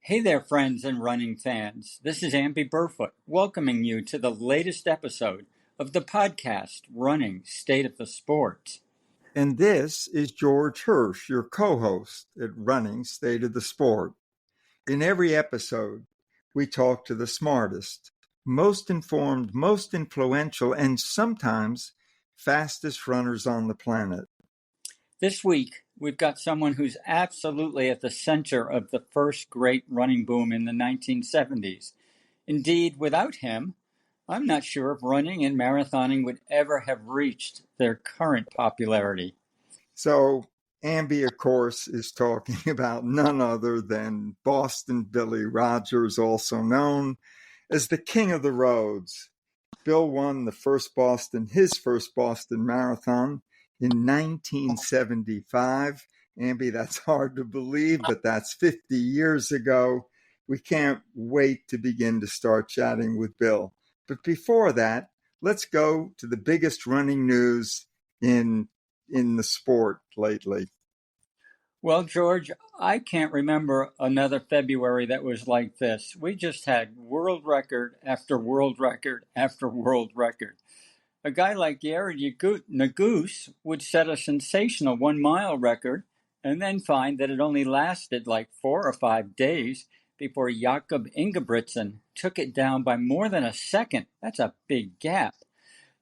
Hey there, friends and running fans. This is Amby Burfoot, welcoming you to the latest episode of the podcast, Running State of the Sport. And this is George Hirsch, your co-host at Running State of the Sport. In every episode, we talk to the smartest, most informed, most influential, and sometimes fastest runners on the planet. This week, we've got someone who's absolutely at the center of the first great running boom in the 1970s. Indeed, without him, I'm not sure if running and marathoning would ever have reached their current popularity. So, Amby, of course, is talking about none other than Boston Billy Rodgers, also known as the King of the Roads. Bill won his first Boston Marathon in 1975. Amby, that's hard to believe, but that's 50 years ago. We can't wait to begin to start chatting with Bill. But before that, let's go to the biggest running news in the sport lately. Well, George, I can't remember another February that was like this. We just had world record after world record after world record. A guy like Jared Naguse would set a sensational 1 mile record and then find that it only lasted like 4 or 5 days before Jakob Ingebrigtsen took it down by more than a second. That's a big gap,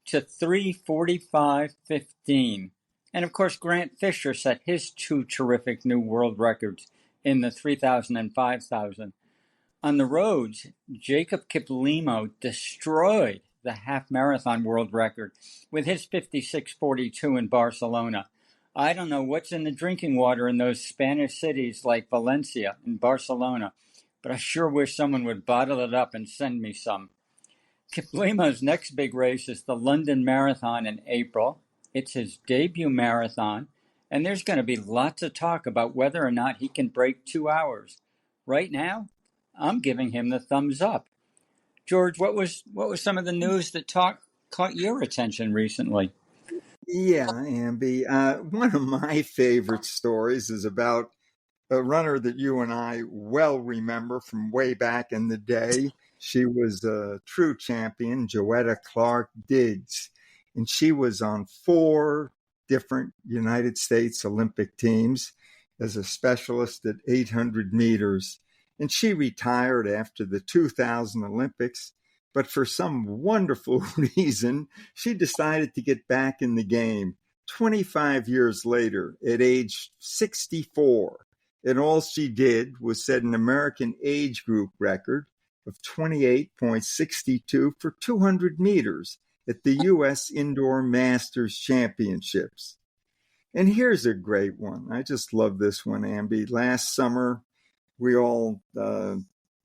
to 3:45:15. And of course, Grant Fisher set his 2 terrific new world records in the 3,000 and 5,000. On the roads, Jacob Kiplimo destroyed the half marathon world record with his 56:42 in Barcelona. I don't know what's in the drinking water in those Spanish cities like Valencia and Barcelona, but I sure wish someone would bottle it up and send me some. Kiplimo's next big race is the London Marathon in April. It's his debut marathon, and there's going to be lots of talk about whether or not he can break 2 hours. Right now, I'm giving him the thumbs up. George, what was some of the news that caught your attention recently? Yeah, Amby. One of my favorite stories is about a runner that you and I well remember from way back in the day. She was a true champion, Joetta Clark Diggs, and she was on 4 different United States Olympic teams as a specialist at 800 meters. And she retired after the 2000 Olympics, but for some wonderful reason, she decided to get back in the game 25 years later at age 64. And all she did was set an American age group record of 28.62 for 200 meters at the U.S. Indoor Masters Championships. And here's a great one. I just love this one, Amby. Last summer, we all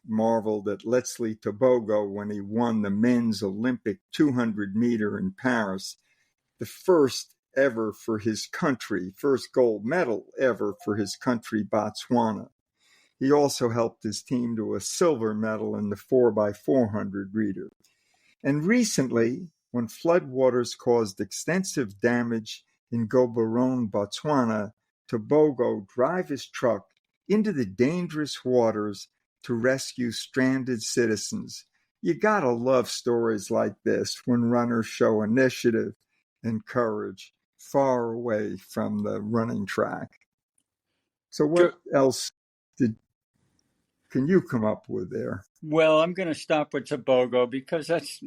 marveled at Leslie Tebogo when he won the men's Olympic 200 meter in Paris, the first ever for his country, first gold medal ever for his country, Botswana. He also helped his team to a silver medal in the 4x400 meter. And recently, when floodwaters caused extensive damage in Gaborone, Botswana, Tebogo drove his truck into the dangerous waters to rescue stranded citizens. You gotta love stories like this when runners show initiative and courage far away from the running track. So what else can you come up with there? Well, I'm going to stop with Tebogo because that's,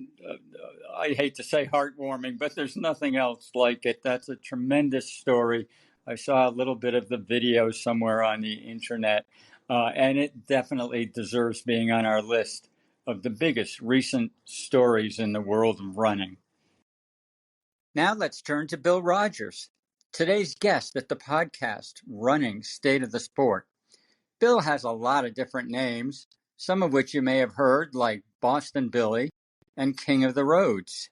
I hate to say heartwarming, but there's nothing else like it. That's a tremendous story. I saw a little bit of the video somewhere on the internet, and it definitely deserves being on our list of the biggest recent stories in the world of running. Now let's turn to Bill Rodgers, today's guest at the podcast, Running State of the Sport. Bill has a lot of different names, some of which you may have heard, like Boston Billy and King of the Roads.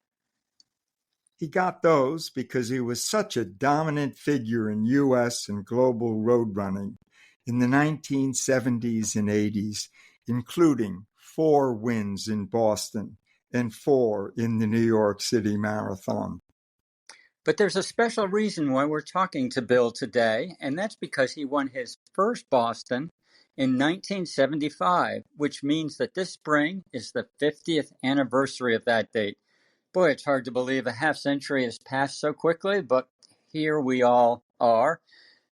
He got those because he was such a dominant figure in U.S. and global road running in the 1970s and 80s, including 4 wins in Boston and 4 in the New York City Marathon. But there's a special reason why we're talking to Bill today, and that's because he won his first Boston in 1975, which means that this spring is the 50th anniversary of that date. Boy, it's hard to believe a half century has passed so quickly, but here we all are.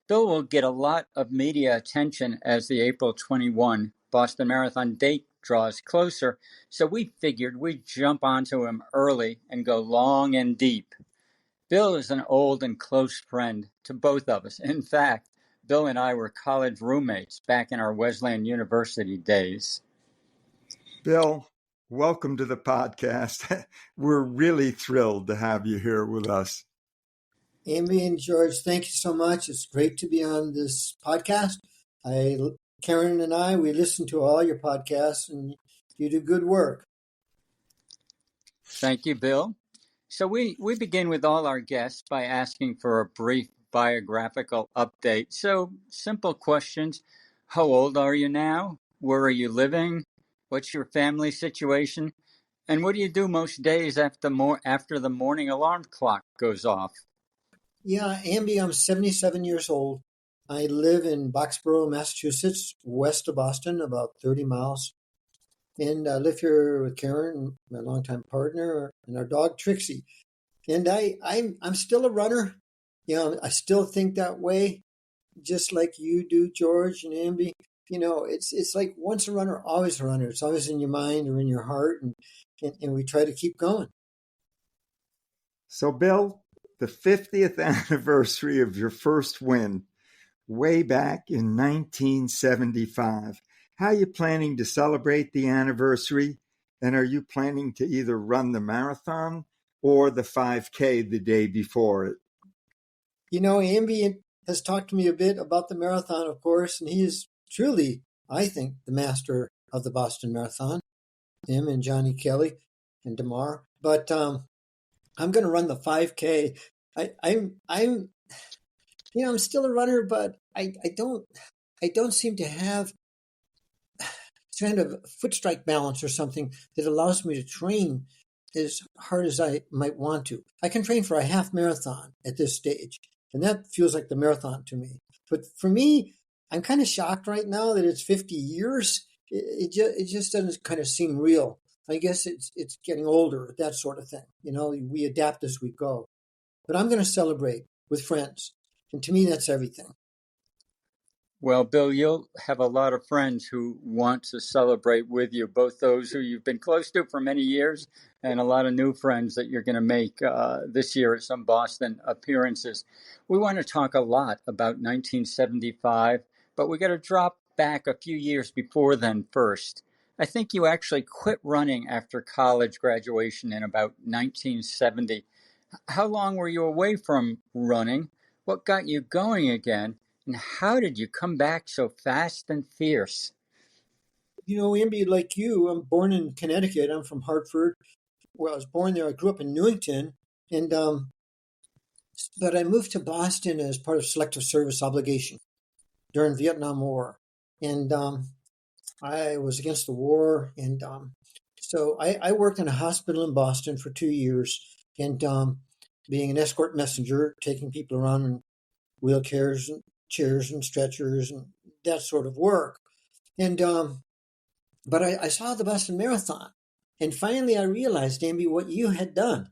Bill will get a lot of media attention as the April 21 Boston Marathon date draws closer, so we figured we'd jump onto him early and go long and deep. Bill is an old and close friend to both of us. In fact, Bill and I were college roommates back in our Wesleyan University days. Bill, welcome to the podcast. We're really thrilled to have you here with us. Amy and George, thank you so much. It's great to be on this podcast. Karen and I, we listen to all your podcasts, and you do good work. Thank you, Bill. So we begin with all our guests by asking for a brief biographical update. So simple questions. How old are you now? Where are you living? What's your family situation? And what do you do most days after the morning alarm clock goes off? Yeah, Amby, I'm 77 years old. I live in Boxborough, Massachusetts, west of Boston, about 30 miles. And I live here with Karen, my longtime partner, and our dog Trixie. And I'm still a runner. I still think that way, just like you do, George and Amby. It's like once a runner, always a runner. It's always in your mind or in your heart, and we try to keep going. So, Bill, the 50th anniversary of your first win, way back in 1975. How are you planning to celebrate the anniversary? And are you planning to either run the marathon or the 5K the day before it? Amby has talked to me a bit about the marathon, of course, and he is truly, I think, the master of the Boston Marathon, him and Johnny Kelly and DeMar. But I'm going to run the 5K. I'm still a runner, but I don't seem to have kind of foot strike balance or something that allows me to train as hard as I might want to. I can train for a half marathon at this stage, and that feels like the marathon to me. But for me, I'm kind of shocked right now that it's 50 years. It just doesn't kind of seem real. I guess it's getting older, that sort of thing. We adapt as we go. But I'm going to celebrate with friends. And to me, that's everything. Well, Bill, you'll have a lot of friends who want to celebrate with you, both those who you've been close to for many years and a lot of new friends that you're going to make this year at some Boston appearances. We want to talk a lot about 1975, but we got to drop back a few years before then first. I think you actually quit running after college graduation in about 1970. How long were you away from running? What got you going again? And how did you come back so fast and fierce? Amby, like you, I'm born in Connecticut. I'm from Hartford. Well, I was born there. I grew up in Newington, and but I moved to Boston as part of selective service obligation during the Vietnam War, and I was against the war, and so I worked in a hospital in Boston for 2 years, and being an escort messenger, taking people around in wheelchairs and chairs and stretchers and that sort of work. And but I saw the Boston Marathon, and finally I realized, Amby, what you had done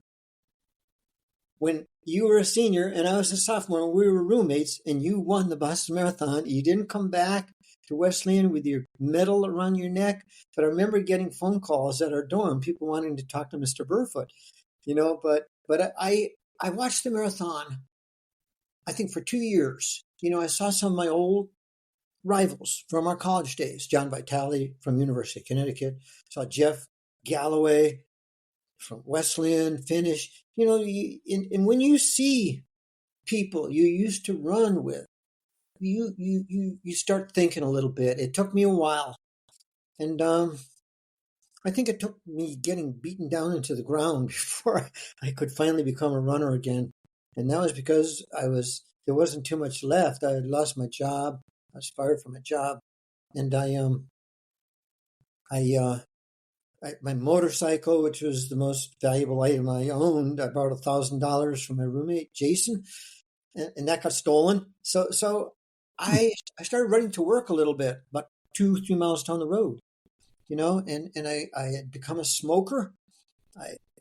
when you were a senior and I was a sophomore, and we were roommates, and you won the Boston Marathon. You didn't come back to Wesleyan with your medal around your neck, but I remember getting phone calls at our dorm, people wanting to talk to Mr. Burfoot, But I watched the marathon, I think, for 2 years. I saw some of my old rivals from our college days, John Vitale from University of Connecticut, saw Jeff Galloway from Wesleyan finish. And when you see people you used to run with, you start thinking a little bit. It took me a while, and I think it took me getting beaten down into the ground before I could finally become a runner again. And that was because there wasn't too much left. I had lost my job. I was fired from a job, and my motorcycle, which was the most valuable item I owned, I borrowed $1,000 from my roommate Jason, and that got stolen. So I started running to work a little bit, but 2-3 miles down the road, and I had become a smoker.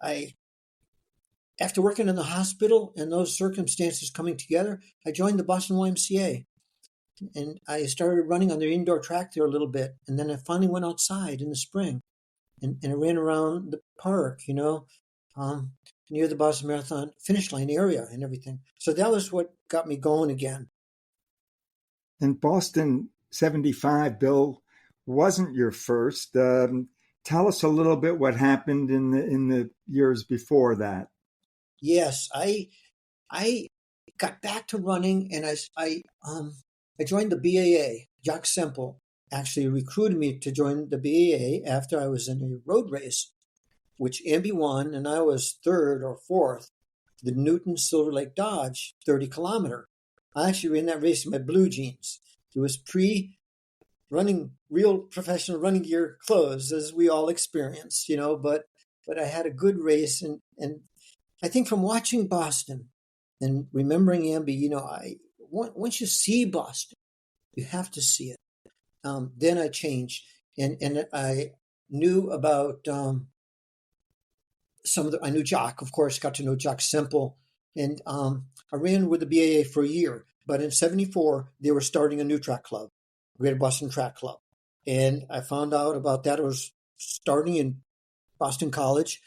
I after working in the hospital and those circumstances coming together, I joined the Boston YMCA, and I started running on their indoor track there a little bit. And then I finally went outside in the spring and I ran around the park, near the Boston Marathon finish line area and everything. So that was what got me going again. And Boston 75, Bill, wasn't your first. Tell us a little bit what happened in the years before that. Yes, I got back to running, and I joined the BAA. Jock Semple actually recruited me to join the BAA after I was in a road race, which Amby won, and I was third or fourth. The Newton Silver Lake Dodge 30-kilometer. I actually ran that race in my blue jeans. It was pre-running real professional running gear clothes, as we all experienced, but I had a good race, and I think from watching Boston and remembering Amby, once you see Boston, you have to see it. Then I changed, and I knew about I knew Jock, of course, got to know Jock Semple, and I ran with the BAA for a year. But in '74, they were starting a new track club, Greater Boston Track Club, and I found out about that. It was starting in Boston College,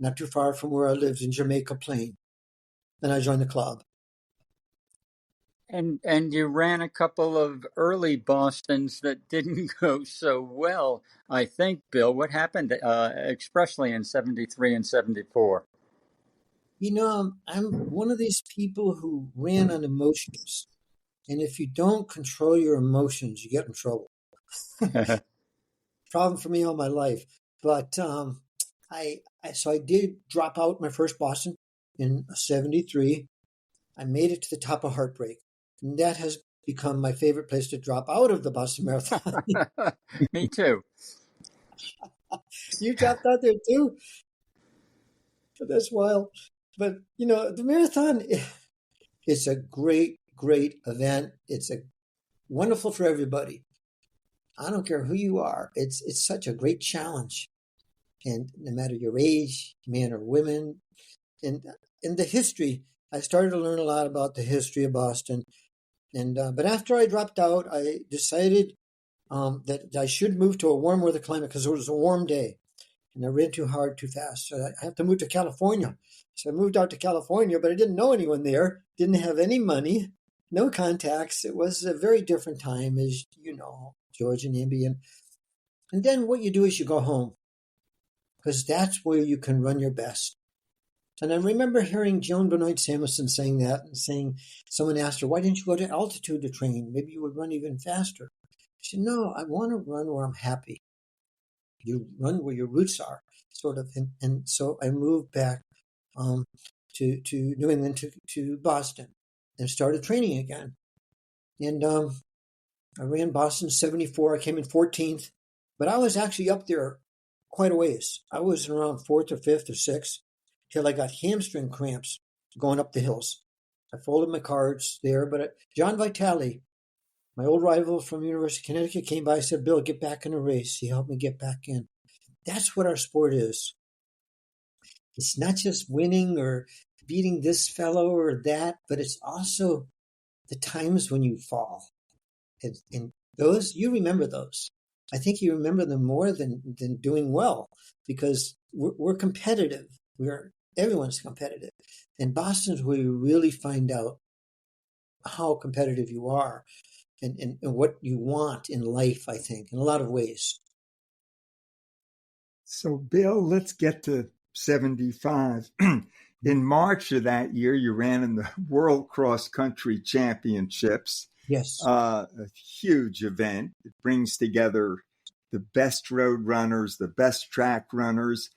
not too far from where I lived in Jamaica Plain. Then I joined the club. And you ran a couple of early Bostons that didn't go so well, I think, Bill. What happened, especially in '73 and '74? I'm one of these people who ran on emotions. And if you don't control your emotions, you get in trouble. Problem for me all my life. But I did drop out my first Boston in '73. I made it to the top of Heartbreak. And that has become my favorite place to drop out of the Boston Marathon. Me too. You dropped out there too? That's wild. But, the marathon, it's a great, great event. It's wonderful for everybody. I don't care who you are. It's such a great challenge. And no matter your age, man or women, and in the history, I started to learn a lot about the history of Boston. And but after I dropped out, I decided that I should move to a warm weather climate because it was a warm day, and I ran too hard, too fast. So I have to move to California. So I moved out to California, but I didn't know anyone there. Didn't have any money, no contacts. It was a very different time, as you know, George and Amby. And then what you do is you go home, because that's where you can run your best. And I remember hearing Joan Benoit Samuelson saying that, and saying, someone asked her, why didn't you go to altitude to train? Maybe you would run even faster. She said, no, I want to run where I'm happy. You run where your roots are, sort of. And so I moved back to New England, to Boston, and started training again. And I ran Boston '74. I came in 14th, but I was actually up there quite a ways. I was around 4th or 5th or 6th till I got hamstring cramps going up the hills. I folded my cards there, but John Vitale, my old rival from University of Connecticut, came by and said, Bill, get back in the race. He helped me get back in. That's what our sport is. It's not just winning or beating this fellow or that, but it's also the times when you fall. And those, you remember those. I think you remember them more than doing well, because we're competitive. Everyone's competitive. And Boston's where you really find out how competitive you are and what you want in life, I think, in a lot of ways. So, Bill, let's get to 75. In March of that year, you ran in the World Cross Country Championships. Yes. A huge event. It brings together the best road runners, the best track runners.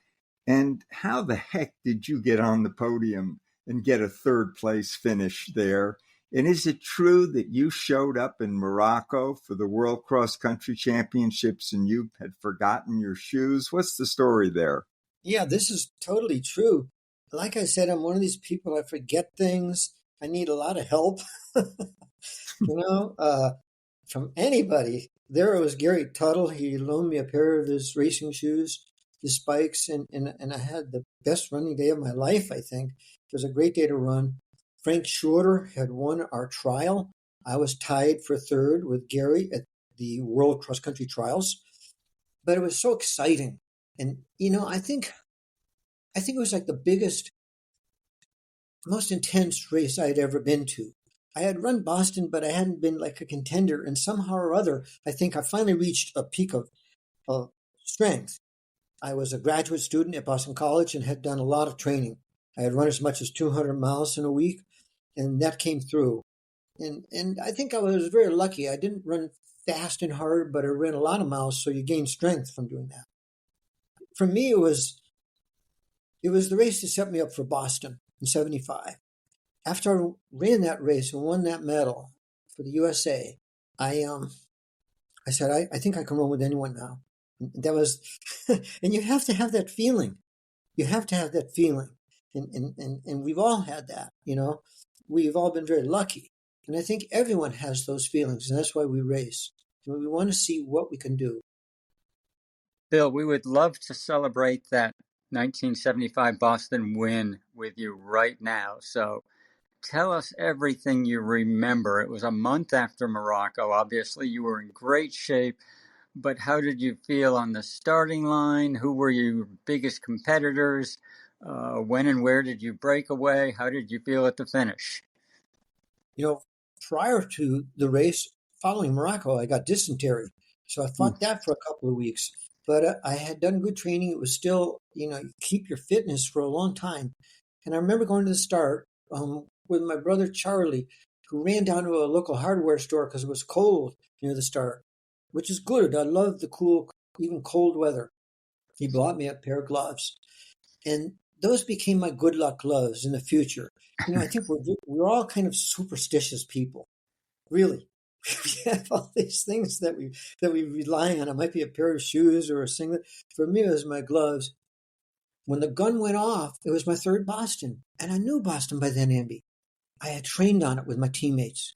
And how the heck did you get on the podium and get a third place finish there? And is it true that you showed up in Morocco for the World Cross Country Championships and you had forgotten your shoes? What's the story there? Yeah, this is totally true. Like I said, I'm one of these people, I forget things. I need a lot of help, from anybody. there it was Gary Tuttle. He loaned me a pair of his racing shoes, his spikes, and I had the best running day of my life, I think. It was a great day to run. Frank Schroeder had won our trial. I was tied for third with Gary at the World Cross Country Trials, but it was so exciting. And, I think it was like the biggest, most intense race I had ever been to. I had run Boston, but I hadn't been like a contender. And somehow or other, I think I finally reached a peak of strength. I was a graduate student at Boston College and had done a lot of training. I had run as much as 200 miles in a week, and that came through. And I think I was very lucky. I didn't run fast and hard, but I ran a lot of miles, so you gain strength from doing that. For me, it was the race that set me up for Boston in '75. After I ran that race and won that medal for the USA, I said, I think I can run with anyone now. That was, and you have to have that feeling. You have to have that feeling. And we've all had that, We've all been very lucky. And I think everyone has those feelings, and that's why we race. We want to see what we can do. Bill, we would love to celebrate that 1975 Boston win with you right now. So tell us everything you remember. It was a month after Morocco. Obviously, you were in great shape. But how did you feel on the starting line? Who were your biggest competitors? When and where did you break away? How did you feel at the finish? Prior to the race, following Morocco, I got dysentery. So I fought that for a couple of weeks. But I had done good training. It was still, you keep your fitness for a long time. And I remember going to the start with my brother Charlie, who ran down to a local hardware store because it was cold near the start, which is good. I love the cool, even cold weather. He bought me a pair of gloves. And those became my good luck gloves in the future. I think we're all kind of superstitious people, really. We have all these things that we rely on. It might be a pair of shoes or a singlet. For me, it was my gloves. When the gun went off, it was my third Boston, and I knew Boston by then, Amby. I had trained on it with my teammates.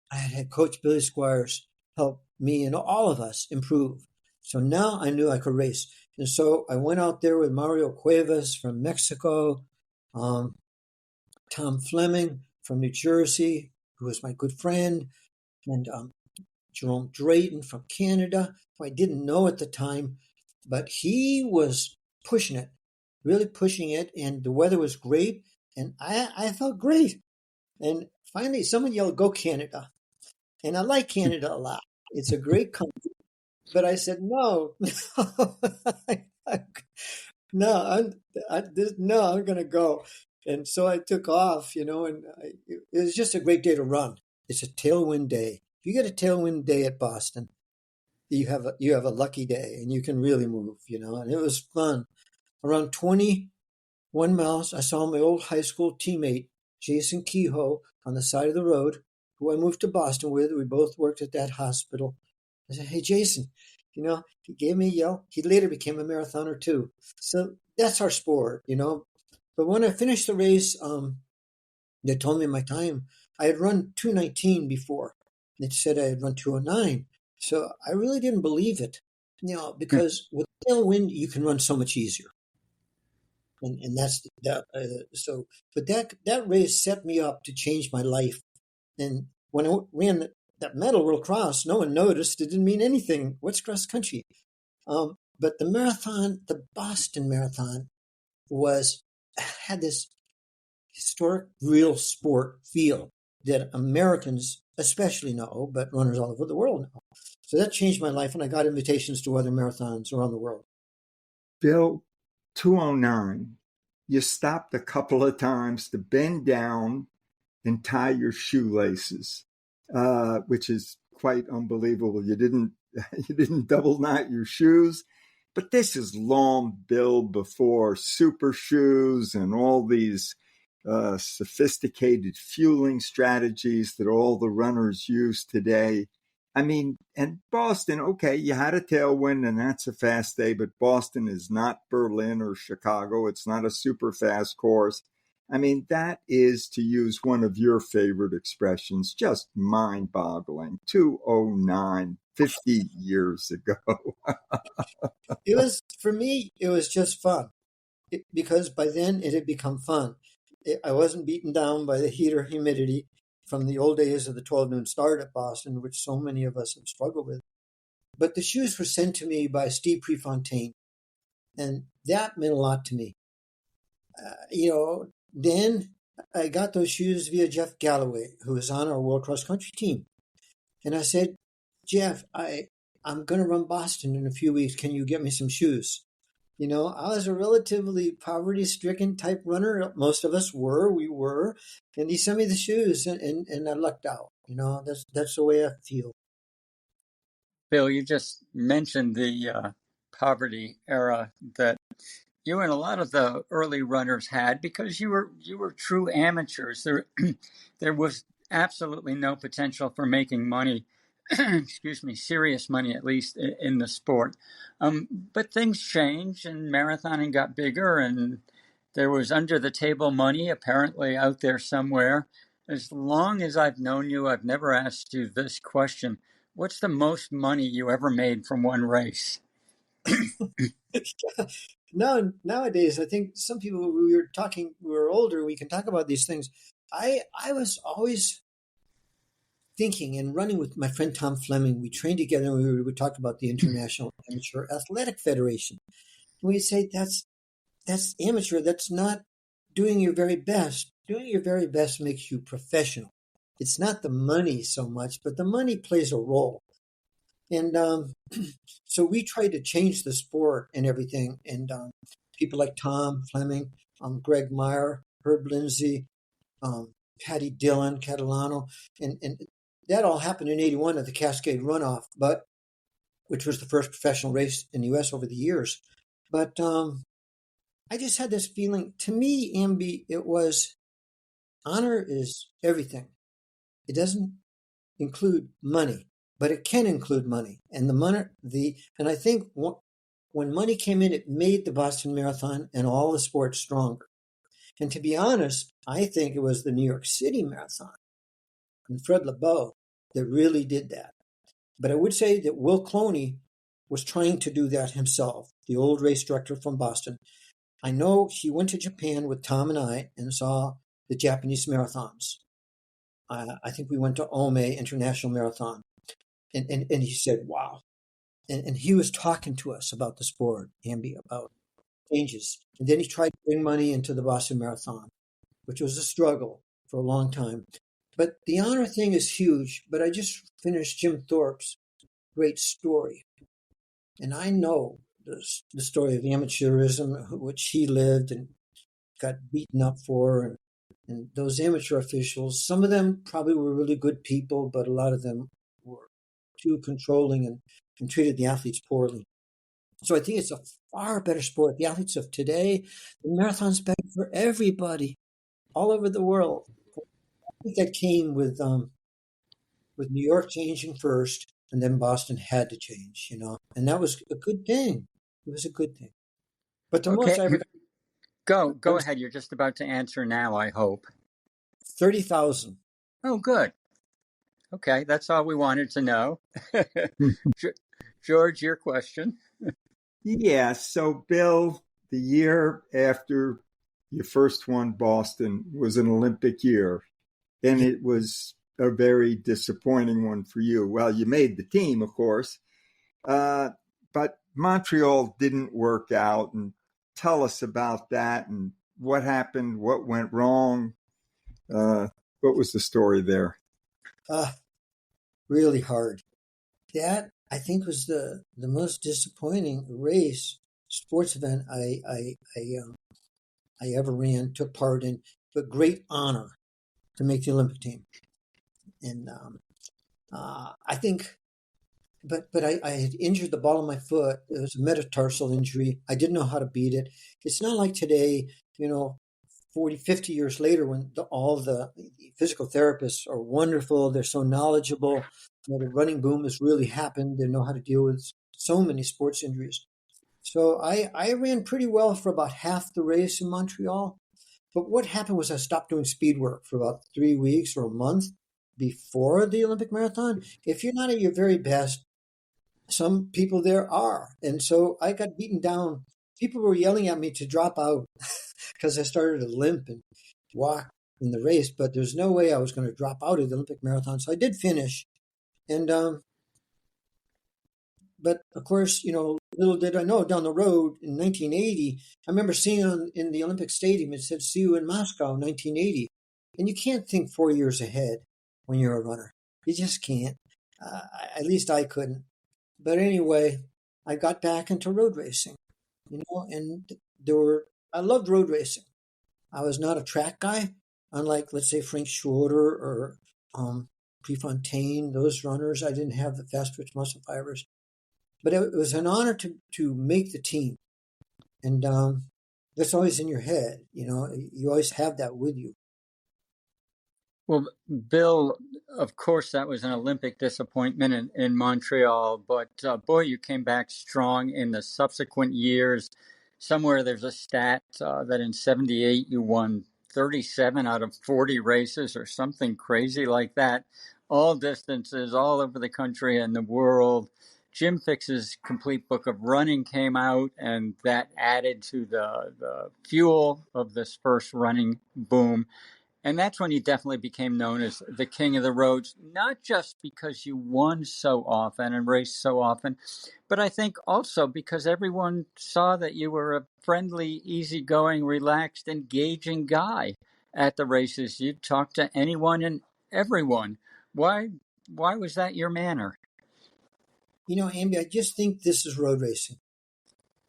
I had Coach Billy Squires help me and all of us improve. So now I knew I could race. And so I went out there with Mario Cuevas from Mexico, Tom Fleming from New Jersey, who was my good friend, and Jerome Drayton from Canada, who I didn't know at the time, but he was pushing it, really pushing it, and the weather was great, and I felt great. And finally, someone yelled, "Go Canada!" And I like Canada a lot. It's a great country. But I said, no, no, I'm going to go. And so I took off, and it was just a great day to run. It's a tailwind day. If you get a tailwind day at Boston, you have a lucky day, and you can really move, and it was fun. Around 21 miles, I saw my old high school teammate, Jason Kehoe, on the side of the road, who I moved to Boston with. We both worked at that hospital. I said, "Hey, Jason," he gave me a yell. He later became a marathoner too. So that's our sport, But when I finished the race, they told me my time. I had run 2:19 before. They said I had run 2:09. So I really didn't believe it, because with tailwind, you can run so much easier. And that's that. But that race set me up to change my life. And when I ran that medal World Cross, no one noticed. It didn't mean anything. What's cross country? But the marathon, the Boston Marathon, had this historic, real sport feel that Americans especially know, but runners all over the world know. So that changed my life, and I got invitations to other marathons around the world. Bill, 209, you stopped a couple of times to bend down and tie your shoelaces, which is quite unbelievable. You didn't double knot your shoes, but this is long, Bill, before super shoes and all these sophisticated fueling strategies that all the runners use today. I mean, and Boston, okay, you had a tailwind and that's a fast day, but Boston is not Berlin or Chicago. It's not a super fast course. I mean, that is, to use one of your favorite expressions, just mind-boggling. 209, 50 years ago. It was, for me, it was just fun because by then it had become fun. I wasn't beaten down by the heat or humidity from the old days of the 12 noon start at Boston, which so many of us have struggled with. But the shoes were sent to me by Steve Prefontaine, and that meant a lot to me. Then I got those shoes via Jeff Galloway, who was on our World Cross Country team. And I said, Jeff, I'm going to run Boston in a few weeks. Can you get me some shoes? I was a relatively poverty-stricken type runner. Most of us we were. And he sent me the shoes, and I lucked out. That's the way I feel. Bill, you just mentioned the poverty era that you and a lot of the early runners had because you were true amateurs. There was absolutely no potential for making money, excuse me, serious money at least in the sport. But things changed and marathoning got bigger and there was under the table money apparently out there somewhere. As long as I've known you, I've never asked you this question. What's the most money you ever made from one race? No, nowadays, I think some people, we were older, we can talk about these things. I was always thinking and running with my friend Tom Fleming. We trained together and we would talk about the International Amateur Athletic Federation. And we'd say, that's amateur. That's not doing your very best. Doing your very best makes you professional. It's not the money so much, but the money plays a role. And so we tried to change the sport and everything. And people like Tom Fleming, Greg Meyer, Herb Lindsay, Patty Dillon, Catalano, and that all happened in '81 at the Cascade Runoff, which was the first professional race in the U.S. over the years. But I just had this feeling. To me, Amby, it was honor is everything. It doesn't include money, but it can include money. And and I think when money came in, it made the Boston Marathon and all the sports stronger. And to be honest, I think it was the New York City Marathon and Fred LeBeau that really did that. But I would say that Will Cloney was trying to do that himself, the old race director from Boston. I know he went to Japan with Tom and I and saw the Japanese marathons. I think we went to Ome International Marathon. And he said, wow. And he was talking to us about the sport, Amby, about changes. And then he tried to bring money into the Boston Marathon, which was a struggle for a long time. But the honor thing is huge. But I just finished Jim Thorpe's great story. And I know the story of amateurism, which he lived and got beaten up for. And those amateur officials, some of them probably were really good people, but a lot of them were too controlling and treated the athletes poorly. So I think it's a far better sport. The athletes of today, the marathon's better for everybody all over the world. I think that came with New York changing first, and then Boston had to change, and that was a good thing. It was a good thing. But the most I ever got, go ahead. You're just about to answer now, I hope. 30,000. Oh, good. Okay, that's all we wanted to know. George, your question. Yeah, so Bill, the year after you first won Boston was an Olympic year, and it was a very disappointing one for you. Well, you made the team, of course, but Montreal didn't work out. And tell us about that and what happened, what went wrong. What was the story there? Really hard. That, I think, was the most disappointing race, sports event I ever ran, took part in, but great honor to make the Olympic team. And I think, but I had injured the ball of my foot. It was a metatarsal injury. I didn't know how to beat it. It's not like today, 40, 50 years later when all the physical therapists are wonderful. They're so knowledgeable. The running boom has really happened. They know how to deal with so many sports injuries. So I ran pretty well for about half the race in Montreal. But what happened was I stopped doing speed work for about 3 weeks or a month before the Olympic marathon. If you're not at your very best, some people there are. And so I got beaten down. People were yelling at me to drop out because I started to limp and walk in the race, but there's no way I was going to drop out of the Olympic marathon. So I did finish. And, but of course, little did I know down the road in 1980, I remember seeing in the Olympic Stadium, it said, "See you in Moscow, 1980." And you can't think 4 years ahead when you're a runner. You just can't. At least I couldn't. But anyway, I got back into road racing, and I loved road racing. I was not a track guy, unlike, let's say, Frank Schroeder or Prefontaine, those runners. I didn't have the fast twitch muscle fibers. But it was an honor to make the team. And that's always in your head. You always have that with you. Well, Bill, of course, that was an Olympic disappointment in Montreal, but boy, you came back strong in the subsequent years. Somewhere there's a stat that in 78 you won 37 out of 40 races or something crazy like that, all distances, all over the country and the world. Jim Fixx's complete book of running came out, and that added to the fuel of this first running boom. And that's when you definitely became known as the king of the roads, not just because you won so often and raced so often, but I think also because everyone saw that you were a friendly, easygoing, relaxed, engaging guy at the races. You'd talk to anyone and everyone. Why was that your manner? Amby, I just think this is road racing.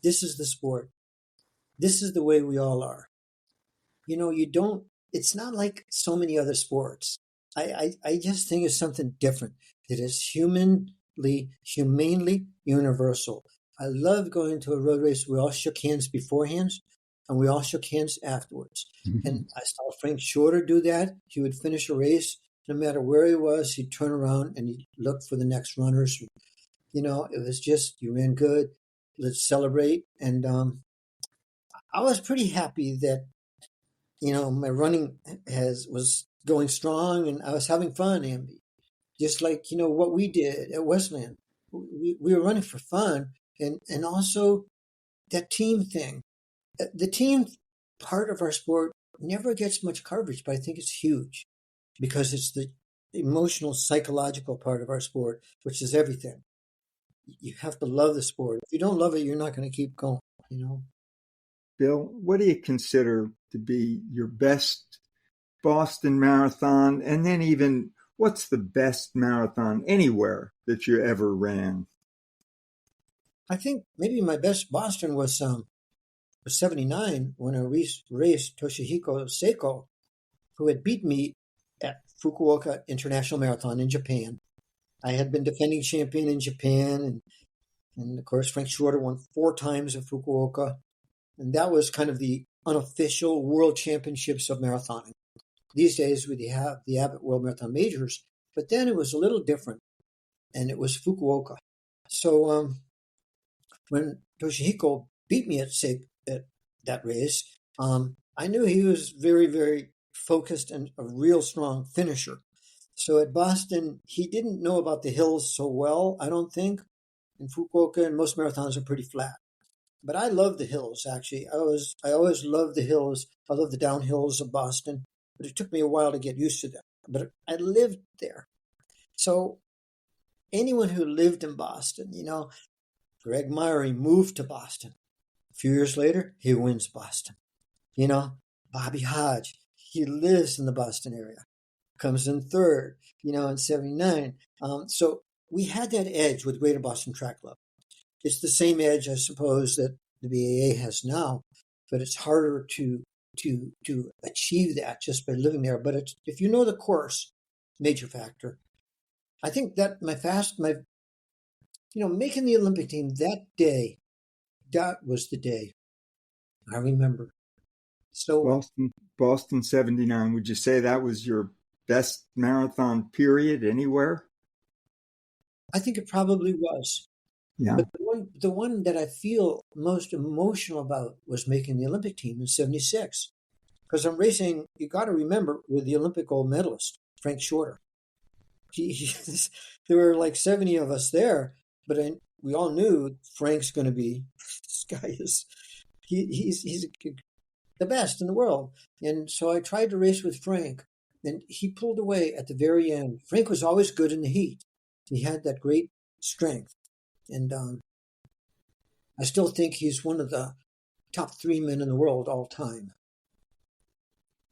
This is the sport. This is the way we all are. It's not like so many other sports. I just think it's something different that is humanely universal. I love going to a road race. We all shook hands beforehand, and we all shook hands afterwards. Mm-hmm. And I saw Frank Schroeder do that. He would finish a race, no matter where he was, he'd turn around and he'd look for the next runners. It was just, you ran good, let's celebrate. And I was pretty happy that my running was going strong, and I was having fun, Amby. Just like, what we did at Westland. We were running for fun, and also that team thing. The team part of our sport never gets much coverage, but I think it's huge because it's the emotional, psychological part of our sport, which is everything. You have to love the sport. If you don't love it, you're not going to keep going, Bill, what do you consider to be your best Boston Marathon? And then even what's the best marathon anywhere that you ever ran? I think maybe my best Boston was 79 when I raced Toshihiko Seiko, who had beat me at Fukuoka International Marathon in Japan. I had been defending champion in Japan, and of course Frank Schroeder won 4 times at Fukuoka. And that was kind of the unofficial world championships of marathoning. These days we have the Abbott World Marathon Majors, but then it was a little different, and it was Fukuoka. So when Toshihiko beat me at that race, I knew he was very, very focused and a real strong finisher. So at Boston, he didn't know about the hills so well, I don't think. In Fukuoka, and most marathons are pretty flat. But I love the hills, actually. I always loved the hills. I love the downhills of Boston, but it took me a while to get used to them. But I lived there. So anyone who lived in Boston, Greg Myrie moved to Boston. A few years later, he wins Boston. Bobby Hodge, he lives in the Boston area, comes in third, in 79. So we had that edge with Greater Boston Track Club. It's the same edge, I suppose, that the BAA has now, but it's harder to achieve that just by living there. But if you know the course, major factor. I think that making the Olympic team that day, that was the day. I remember. So Boston 79, would you say that was your best marathon period anywhere? I think it probably was. Yeah. But the one that I feel most emotional about was making the Olympic team in 76. Because I'm racing, you got to remember, with the Olympic gold medalist, Frank Schroeder. There were like 70 of us there, but we all knew Frank's going to be, this guy is, he's the best in the world. And so I tried to race with Frank, and he pulled away at the very end. Frank was always good in the heat. He had that great strength. And I still think he's one of the top 3 men in the world all time.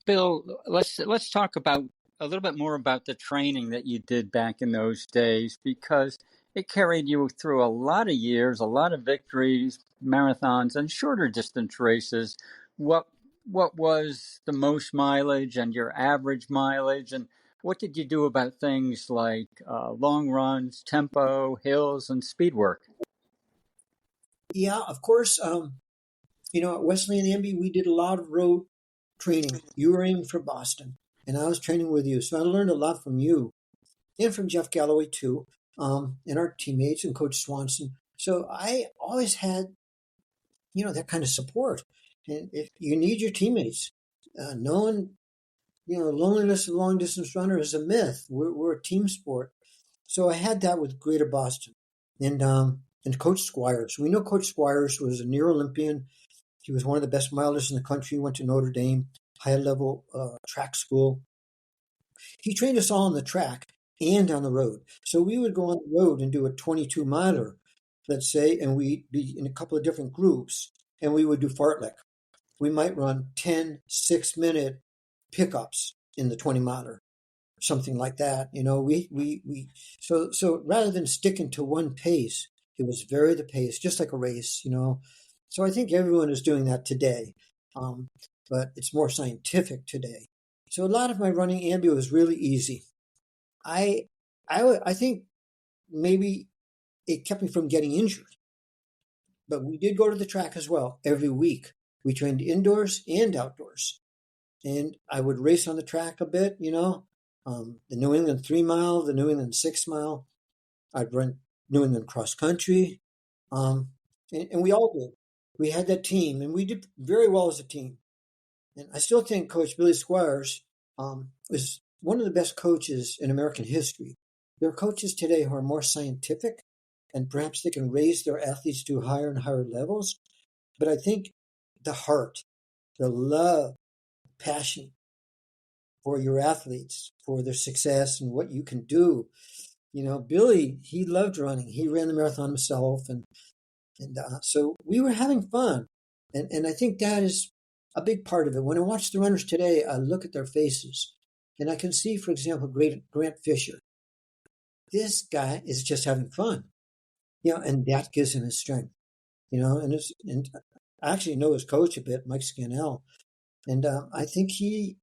Bill, let's talk about a little bit more about the training that you did back in those days, because it carried you through a lot of years, a lot of victories, marathons, and shorter distance races. What was the most mileage and your average mileage, and what did you do about things like long runs, tempo, hills, and speed work? Yeah, of course. At Wesleyan Amby, we did a lot of road training. You were aiming for Boston, and I was training with you. So I learned a lot from you and from Jeff Galloway, too, and our teammates and Coach Swanson. So I always had, that kind of support. And if you need your teammates, no one, loneliness of a long distance runner is a myth. We're a team sport. So I had that with Greater Boston. And Coach Squires. We know Coach Squires was a near Olympian. He was one of the best milers in the country. He went to Notre Dame, high-level track school. He trained us all on the track and on the road. So we would go on the road and do a 22-miler, let's say, and we'd be in a couple of different groups, and we would do fartlek. We might run 10 6-minute pickups in the 20-miler, something like that. So rather than sticking to one pace, it was vary the pace, just like a race. So I think everyone is doing that today, but it's more scientific today. So a lot of my running ambi was really easy. I think maybe it kept me from getting injured, but we did go to the track as well every week. We trained indoors and outdoors, and I would race on the track a bit. The New England 3-mile, the New England 6-mile. I'd run New England cross country, and we all did. We had that team, and we did very well as a team. And I still think Coach Billy Squires was one of the best coaches in American history. There are coaches today who are more scientific, and perhaps they can raise their athletes to higher and higher levels. But I think the heart, the love, passion for your athletes, for their success and what you can do. Billy, he loved running. He ran the marathon himself, and so we were having fun. And I think that is a big part of it. When I watch the runners today, I look at their faces, and I can see, for example, Grant Fisher. This guy is just having fun, and that gives him his strength, and I actually know his coach a bit, Mike Scannell, and I think it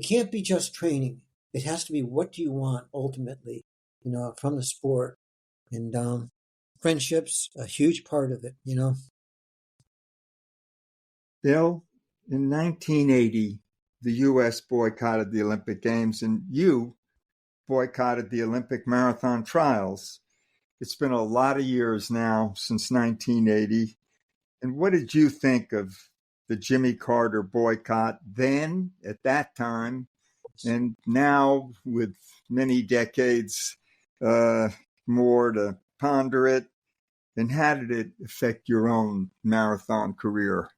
can't be just training. It has to be, what do you want ultimately, from the sport, and friendship's a huge part of it, Bill, in 1980, the U.S. boycotted the Olympic Games, and you boycotted the Olympic marathon trials. It's been a lot of years now since 1980. And what did you think of the Jimmy Carter boycott then, at that time, and now with many decades more to ponder it? And how did it affect your own marathon career?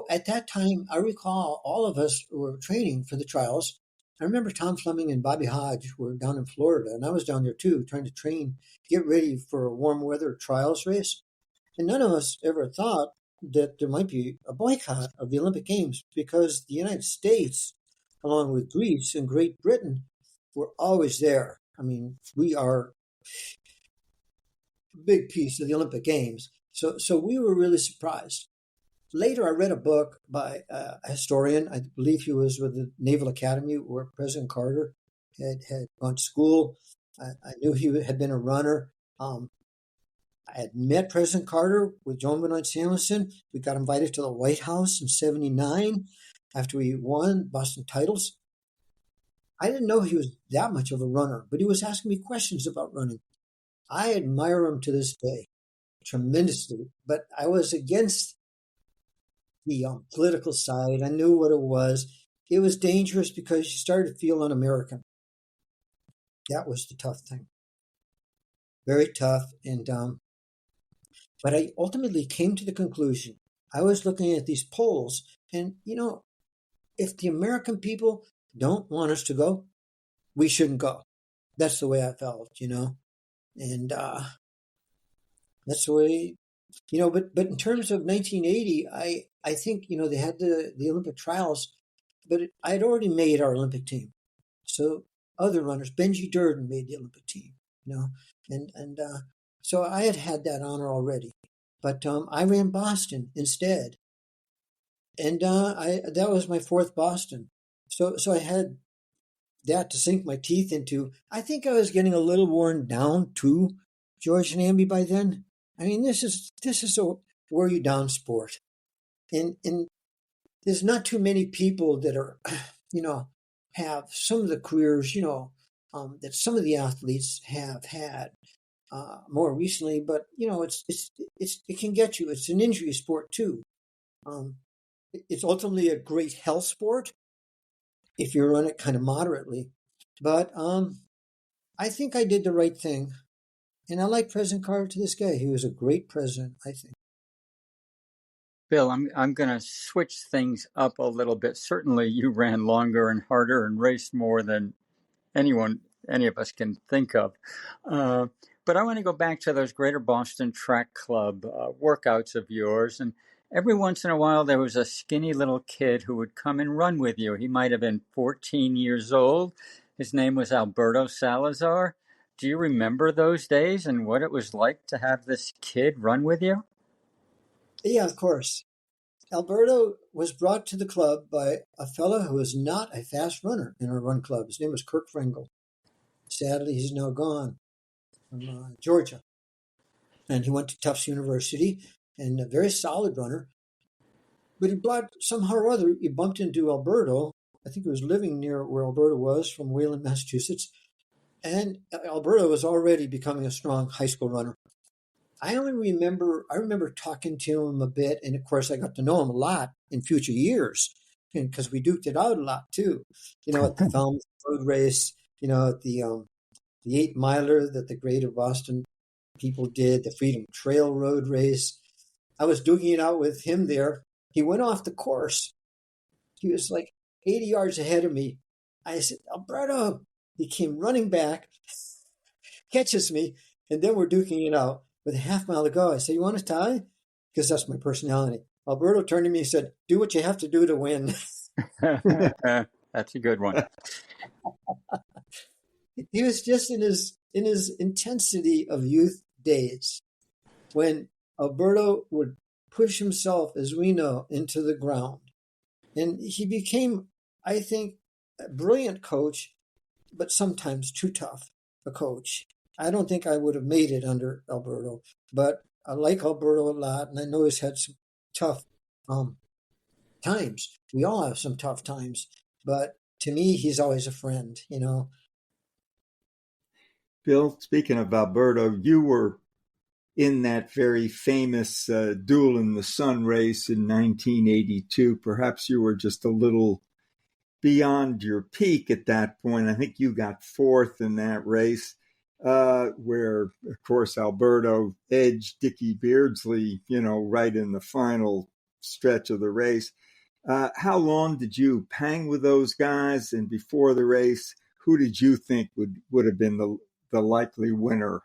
At that time, I recall all of us were training for the trials. I remember Tom Fleming and Bobby Hodge were down in Florida, and I was down there too, trying to train, get ready for a warm weather trials race. And none of us ever thought that there might be a boycott of the Olympic Games, because the United States, along with Greece and Great Britain, were always there. I mean, we are a big piece of the Olympic Games. So we were really surprised. Later, I read a book by a historian. I believe he was with the Naval Academy, where President Carter had gone to school. I knew he had been a runner. I had met President Carter with Joan Benoit Samuelson. We got invited to the White House in '79 after we won Boston titles. I didn't know he was that much of a runner, but he was asking me questions about running. I admire him to this day tremendously, but I was against the political side. I knew what it was. It was dangerous because you started to feel un-American. That was the tough thing. very tough. And but I ultimately came to the conclusion. I was looking at these polls, and if the American people don't want us to go, we shouldn't go. That's the way I felt, and that's the way, But in terms of 1980, I think they had the Olympic trials, but I had already made our Olympic team. So other runners, Benji Durden made the Olympic team, and so I had that honor already. But I ran Boston instead, and that was my fourth Boston. So I had that to sink my teeth into. I think I was getting a little worn down too, George and Amby, by then. I mean, this is a wear you down sport, and there's not too many people that are, have some of the careers, that some of the athletes have had more recently. But it can get you. It's an injury sport too. It's ultimately a great health sport if you run it kind of moderately. But I think I did the right thing. And I like President Carter to this day. He was a great president, I think. Bill, I'm going to switch things up a little bit. Certainly, you ran longer and harder and raced more than any of us can think of. But I want to go back to those Greater Boston Track Club workouts of yours. And every once in a while, there was a skinny little kid who would come and run with you. He might have been 14 years old. His name was Alberto Salazar. Do you remember those days and what it was like to have this kid run with you? Yeah, of course. Alberto was brought to the club by a fellow who was not a fast runner in our run club. His name was Kirk Frengel. Sadly, he's now gone from Georgia. And he went to Tufts University and a very solid runner. But somehow or other, he bumped into Alberto. I think he was living near where Alberto was from Wayland, Massachusetts. And Alberto was already becoming a strong high school runner. I remember talking to him a bit, and of course I got to know him a lot in future years, because we duked it out a lot too. At the Falmouth Road Race, at the 8-miler that the Greater Boston people did, the Freedom Trail Road Race. I was duking it out with him there. He went off the course. He was like 80 yards ahead of me. I said, Alberto. He came running back, catches me, and then we're duking it out. With a half mile to go, I said, "You want to tie?" Because that's my personality. Alberto turned to me and said, "Do what you have to do to win." That's a good one. He was just in his intensity of youth days when Alberto would push himself, as we know, into the ground. And he became, I think, a brilliant coach, but sometimes too tough a coach. I don't think I would have made it under Alberto, but I like Alberto a lot, and I know he's had some tough times. We all have some tough times, but to me, he's always a friend, Bill, speaking of Alberto, you were in that very famous Duel in the Sun race in 1982. Perhaps you were just a little beyond your peak at that point. I think you got fourth in that race. Where, of course, Alberto edged Dickie Beardsley, right in the final stretch of the race. How long did you hang with those guys? And before the race, who did you think would have been the likely winner?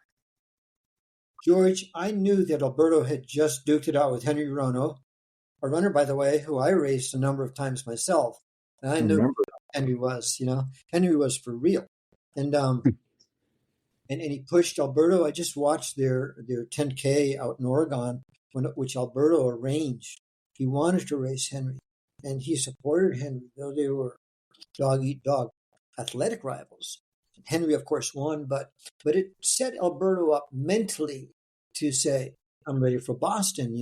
George, I knew that Alberto had just duked it out with Henry Rono, a runner, by the way, who I raced a number of times myself. And I knew who Henry was, Henry was for real. And and he pushed Alberto. I just watched their 10K out in Oregon, which Alberto arranged. He wanted to race Henry, and he supported Henry, though they were dog-eat-dog athletic rivals. Henry, of course, won, but it set Alberto up mentally to say, "I'm ready for Boston,"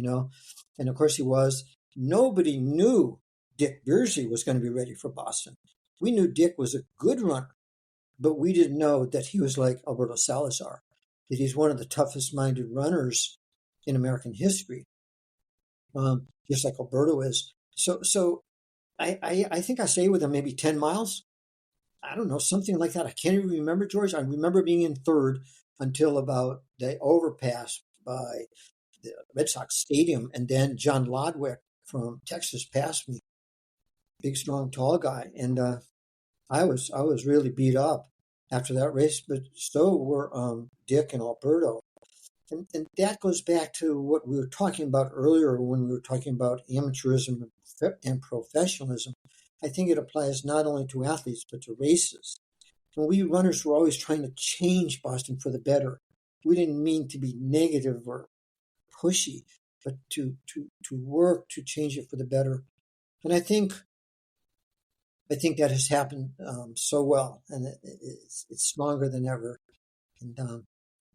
And of course he was. Nobody knew Dick Beardsley was going to be ready for Boston. We knew Dick was a good runner, but we didn't know that he was like Alberto Salazar, that he's one of the toughest-minded runners in American history, just like Alberto is. So I think I stayed with him maybe 10 miles. I don't know, something like that. I can't even remember, George. I remember being in third until about the overpass by the Red Sox Stadium, and then John Lodwick from Texas passed me, big, strong, tall guy, and I was really beat up after that race. But so were Dick and Alberto, and that goes back to what we were talking about earlier when we were talking about amateurism and professionalism. I think it applies not only to athletes but to races. And we runners were always trying to change Boston for the better. We didn't mean to be negative or pushy, but to work to change it for the better. And I think that has happened so well, and it's stronger than ever. And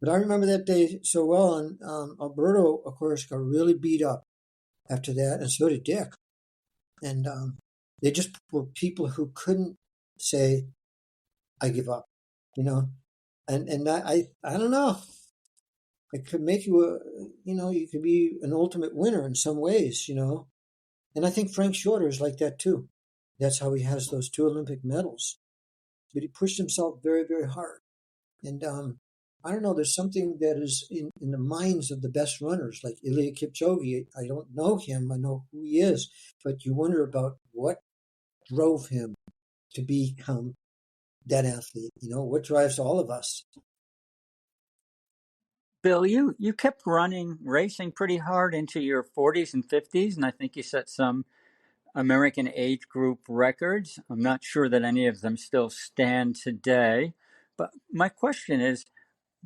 but I remember that day so well. And Alberto, of course, got really beat up after that, and so did Dick. And they just were people who couldn't say, "I give up," you know. And I don't know. It could make you you could be an ultimate winner in some ways, you know. And I think Frank Shorter is like that too. That's how he has those 2 Olympic medals. But he pushed himself very, very hard. And I don't know, there's something that is in the minds of the best runners, like Ilya Kipchoge. I don't know him, I know who he is, but you wonder about what drove him to become that athlete. You know, what drives all of us. Bill, you kept racing pretty hard into your 40s and 50s, and I think you set some American age group records. I'm not sure that any of them still stand today. But my question is,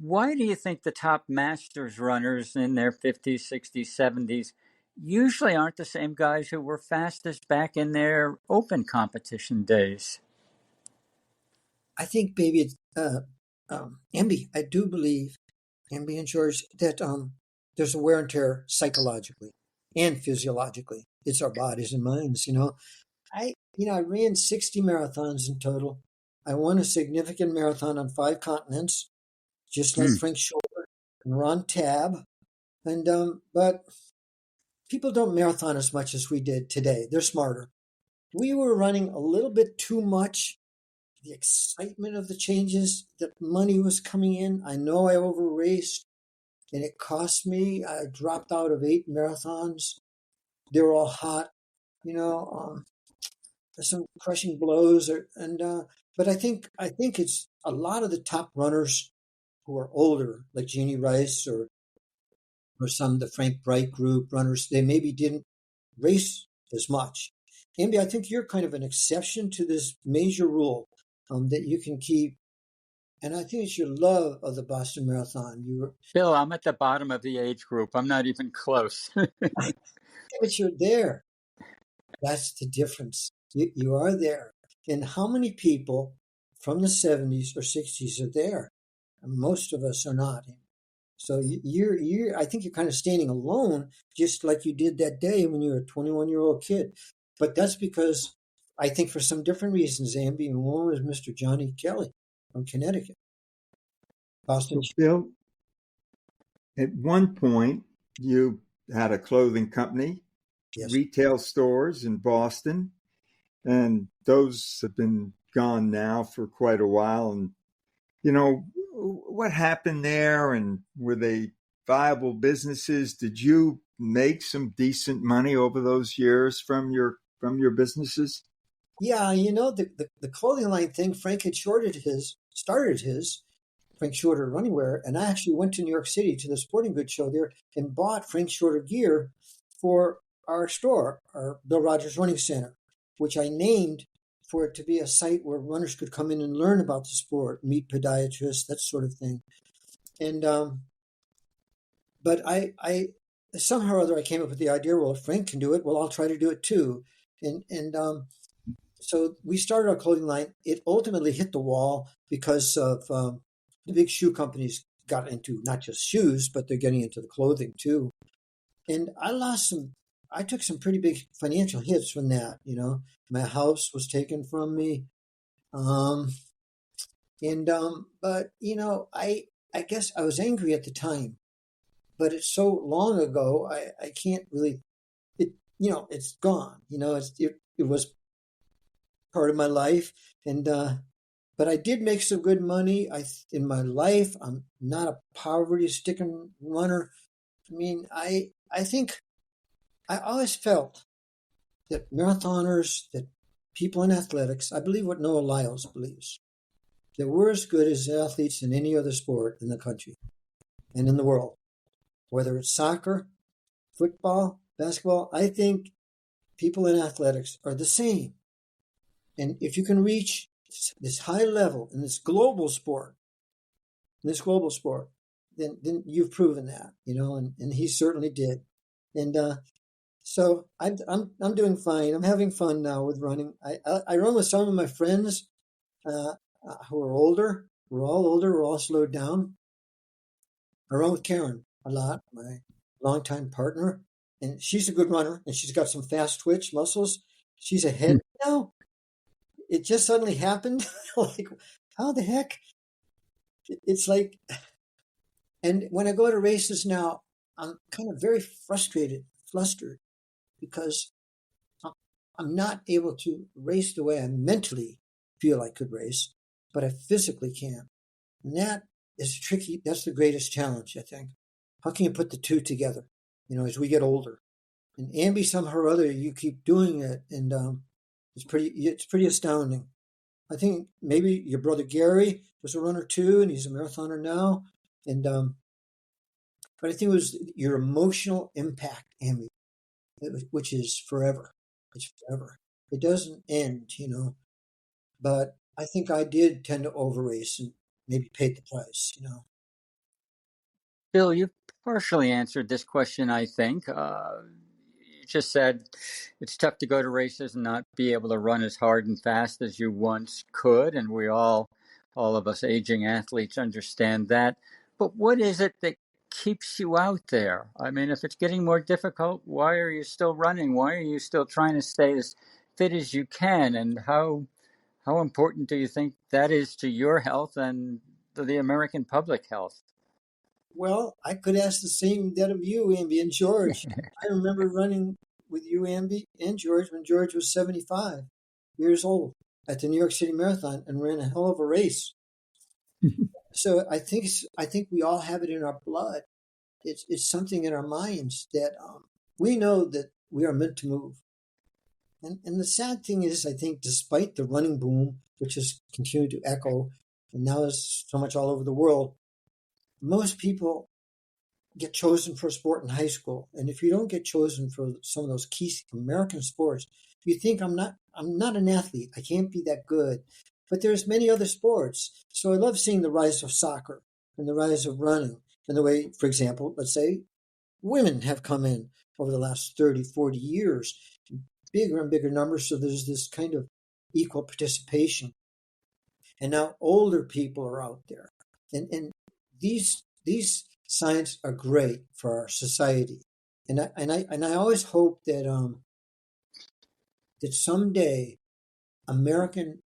why do you think the top masters runners in their 50s, 60s, 70s usually aren't the same guys who were fastest back in their open competition days? I think, baby, it's Amby, I do believe, Amby and George, that there's a wear and tear psychologically and physiologically. It's our bodies and minds, you know. I ran 60 marathons in total. I won a significant marathon on 5 continents, just like Frank Shorter and Ron Tabb. And but people don't marathon as much as we did today. They're smarter. We were running a little bit too much. The excitement of the changes, that money was coming in. I know I over raced, and it cost me. I dropped out of 8 marathons. They were all hot, you know. Some crushing blows, but I think it's a lot of the top runners who are older, like Jeannie Rice or some of the Frank Bright group runners. They maybe didn't race as much. Andy, I think you're kind of an exception to this major rule that you can keep. And I think it's your love of the Boston Marathon. Bill, I'm at the bottom of the age group. I'm not even close. But you're there. That's the difference. You are there. And how many people from the 70s or 60s are there? And most of us are not. So I think you're kind of standing alone, just like you did that day when you were a 21-year-old kid. But that's because I think for some different reasons, Amby, and one was Mr. Johnny Kelly from Connecticut. Boston. So, Bill, at one point, you had a clothing company, Yes. retail stores in Boston, and those have been gone now for quite a while. And, what happened there, and were they viable businesses? Did you make some decent money over those years from your businesses? Yeah, the clothing line thing, Frank had started his Frank Shorter running wear, and I actually went to New York City to the sporting goods show there and bought Frank Shorter gear for our store, our Bill Rodgers Running Center, which I named for it to be a site where runners could come in and learn about the sport, meet podiatrists, that sort of thing. And but I somehow or other I came up with the idea, well, if Frank can do it, well, I'll try to do it too. And so we started our clothing line. It ultimately hit the wall because of the big shoe companies got into not just shoes, but they're getting into the clothing too. And I took some pretty big financial hits from that. My house was taken from me. But I guess I was angry at the time, but it's so long ago. I can't really, it's gone. It was part of my life. And But I did make some good money. In my life, I'm not a poverty-stricken runner. I mean, I think I always felt that marathoners, that people in athletics, I believe what Noah Lyles believes, that we're as good as athletes in any other sport in the country and in the world, whether it's soccer, football, basketball. I think people in athletics are the same. And if you can reach this high level in this global sport, then you've proven that, and he certainly did. And so I'm doing fine. I'm having fun now with running. I run with some of my friends who are older. We're all older. We're all slowed down. I run with Karen a lot, my longtime partner, and she's a good runner, and she's got some fast twitch muscles. She's ahead now. It just suddenly happened. Like, how the heck? It's like, and when I go to races now, I'm kind of very flustered, because I'm not able to race the way I mentally feel I could race, but I physically can't. And that is tricky. That's the greatest challenge, I think. How can you put the two together, as we get older? And Ambi, somehow or other, you keep doing it, and it's pretty astounding. I think maybe your brother Gary was a runner too, and he's a marathoner now. And but I think it was your emotional impact, Ambi, which is forever. It's forever. It doesn't end, But I think I did tend to overrace and maybe paid the price. Bill, you partially answered this question, I think. You just said it's tough to go to races and not be able to run as hard and fast as you once could, and all of us aging athletes understand that. But what is it that keeps you out there? I mean, if it's getting more difficult, why are you still running? Why are you still trying to stay as fit as you can? And how important do you think that is to your health and to the American public health? Well, I could ask the same that of you, Amby and George. I remember running with you, Amby, and George when George was 75 years old at the New York City Marathon and ran a hell of a race. So I think we all have it in our blood. It's something in our minds that we know that we are meant to move. And the sad thing is, I think, despite the running boom, which has continued to echo, and now is so much all over the world, most people get chosen for a sport in high school. And if you don't get chosen for some of those key American sports, you think I'm not an athlete. I can't be that good. But there's many other sports. So I love seeing the rise of soccer and the rise of running and the way, for example, let's say women have come in over the last 30, 40 years, bigger and bigger numbers. So there's this kind of equal participation. And now older people are out there. And these signs are great for our society. And I always hope that that someday American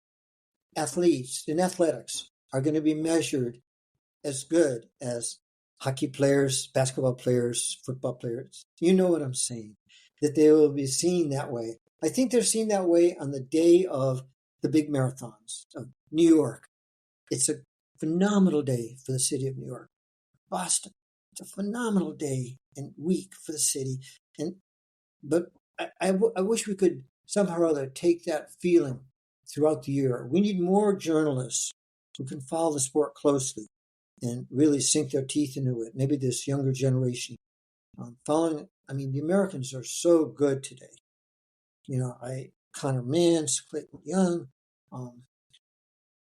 athletes in athletics are going to be measured as good as hockey players, basketball players, football players. You know what I'm saying? That they will be seen that way. I think they're seen that way on the day of the big marathons of New York. It's a phenomenal day for the city of New York. Boston. It's a phenomenal day and week for the city. But I wish we could somehow or other take that feeling throughout the year. We need more journalists who can follow the sport closely and really sink their teeth into it. Maybe this younger generation following. I mean, the Americans are so good today. Connor Mance, Clayton Young,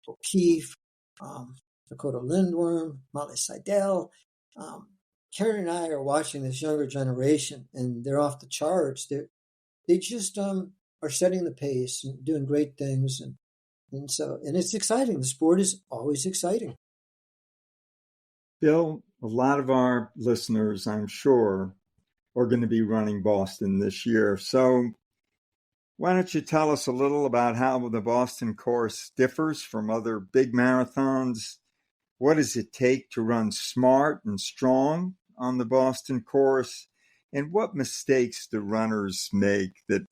O'Keefe, Dakota Lindworm, Molly Seidel. Karen and I are watching this younger generation, and they're off the charts. They just are setting the pace and doing great things, and it's exciting. The sport is always exciting. Bill, a lot of our listeners, I'm sure, are going to be running Boston this year. So why don't you tell us a little about how the Boston course differs from other big marathons? What does it take to run smart and strong on the Boston course? And what mistakes do runners make that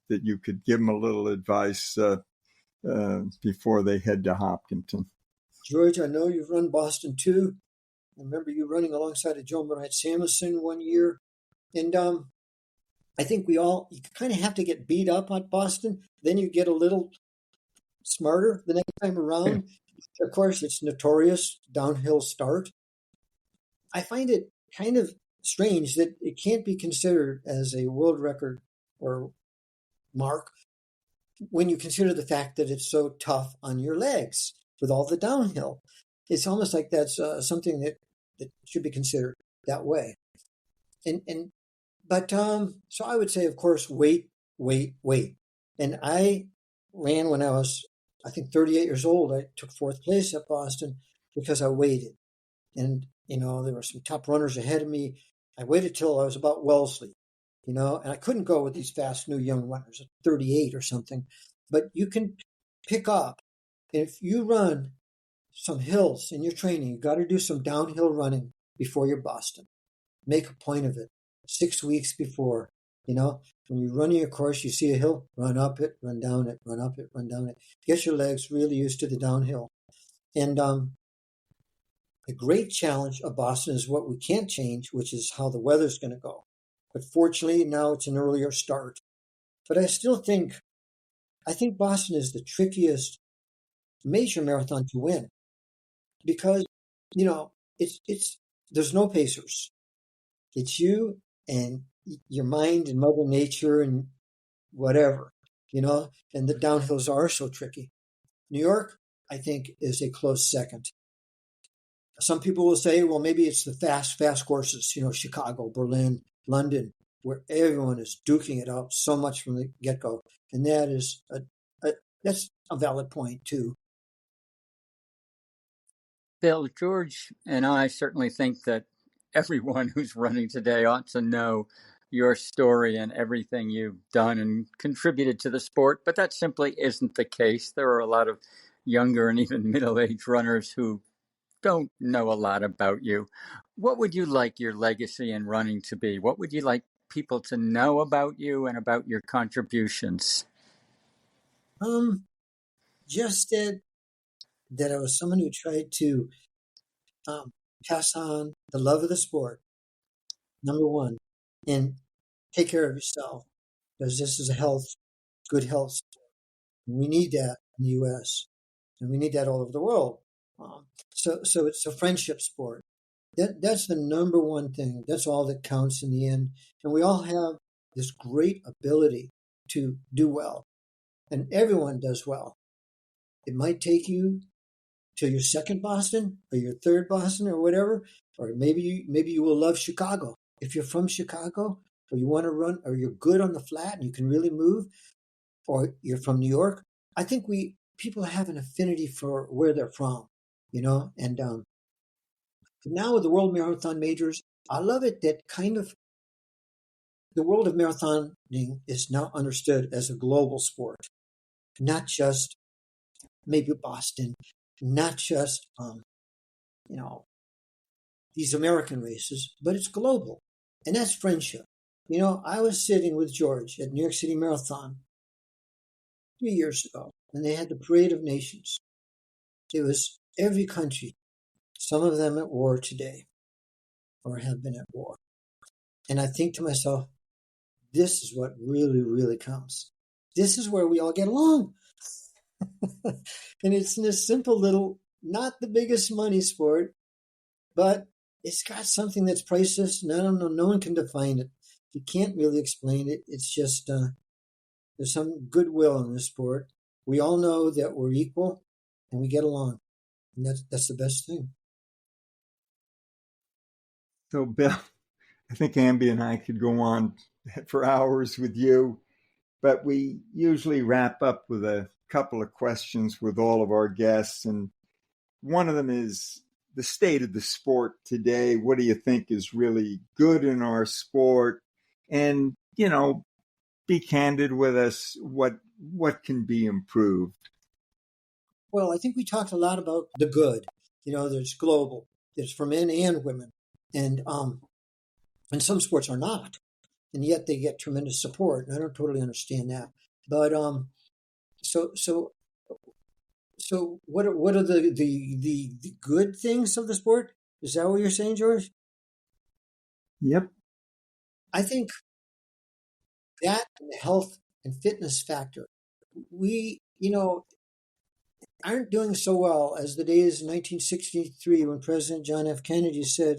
you could give them a little advice before they head to Hopkinton. George, I know you've run Boston too. I remember you running alongside of Joan Bernard Samuelson one year. And I think you kind of have to get beat up at Boston. Then you get a little smarter the next time around. Of course, it's notorious downhill start. I find it kind of strange that it can't be considered as a world record or mark when you consider the fact that it's so tough on your legs with all the downhill. It's almost like that's something that should be considered that way. But so I would say, of course, wait. And I ran when I was, I think, 38 years old. I took fourth place at Boston because I waited. And, there were some top runners ahead of me. I waited till I was about Wellesley, and I couldn't go with these fast new young runners at 38 or something. But you can pick up. If you run some hills in your training, you got to do some downhill running before you're Boston. Make a point of it. 6 weeks before, when you're running a course, you see a hill, run up it, run down it, run up it, run down it. Get your legs really used to the downhill. And the great challenge of Boston is what we can't change, which is how the weather's going to go. But fortunately, now it's an earlier start. But I think Boston is the trickiest major marathon to win because, there's no pacers. It's you and your mind and Mother Nature and whatever, and the downhills are so tricky. New York, I think, is a close second. Some people will say, well, maybe it's the fast courses, Chicago, Berlin, London, where everyone is duking it out so much from the get-go. And that is that's a valid point, too. Bill, George, and I certainly think that everyone who's running today ought to know your story and everything you've done and contributed to the sport, but that simply isn't the case. There are a lot of younger and even middle-aged runners who don't know a lot about you. What would you like your legacy in running to be? What would you like people to know about you and about your contributions? Just that I was someone who tried to pass on the love of the sport, number one, and take care of yourself, because this is a good health sport. We need that in the U.S., and we need that all over the world. So it's a friendship sport. That's the number one thing. That's all that counts in the end. And we all have this great ability to do well, and everyone does well. It might take you to your second Boston or your third Boston or whatever, or maybe you will love Chicago. If you're from Chicago or you want to run, or you're good on the flat and you can really move, or you're from New York, I think people have an affinity for where they're from, and now with the World Marathon Majors, I love it that kind of the world of marathoning is now understood as a global sport, not just maybe Boston, not just, these American races, but it's global. And that's friendship. I was sitting with George at New York City Marathon 3 years ago, and they had the Parade of Nations. It was every country, some of them at war today, or have been at war. And I think to myself, this is what really, really counts. This is where we all get along. And it's in this simple little, not the biggest money sport, but it's got something that's priceless, and I don't know, no one can define it. You can't really explain it. It's just, there's some goodwill in this sport. We all know that we're equal and we get along. And that's the best thing. So, Bill, I think Amby and I could go on for hours with you, but we usually wrap up with a couple of questions with all of our guests. And one of them is the state of the sport today. What do you think is really good in our sport? And, be candid with us. What can be improved? Well, I think we talked a lot about the good. There's global. It's for men and women. And some sports are not. And yet they get tremendous support. And I don't totally understand that. But so So what are the good things of the sport? Is that what you're saying, George? Yep. I think that and the health and fitness factor, we, aren't doing so well as the days in 1963 when President John F. Kennedy said,